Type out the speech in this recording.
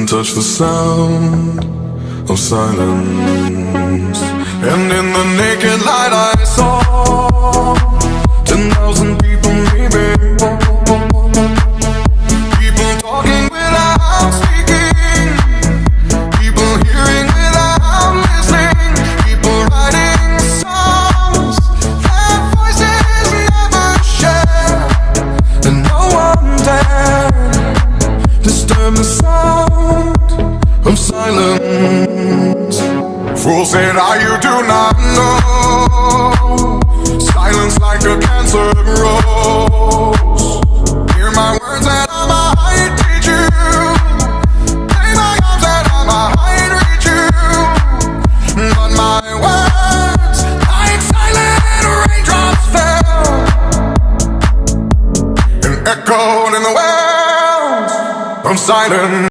couldn't touch the sound of silence. And in the naked light I saw 10,000 people maybe, people talking without speaking, people hearing without listening, people writing songs that voices never share, and no one dared disturb the sound of silence. Fool said, you do not know. Silence like a cancer grows. Hear my words and I might teach you. Play my arms and I might reach you. But my words, like silent raindrops, fell and echoed in the wells of silence.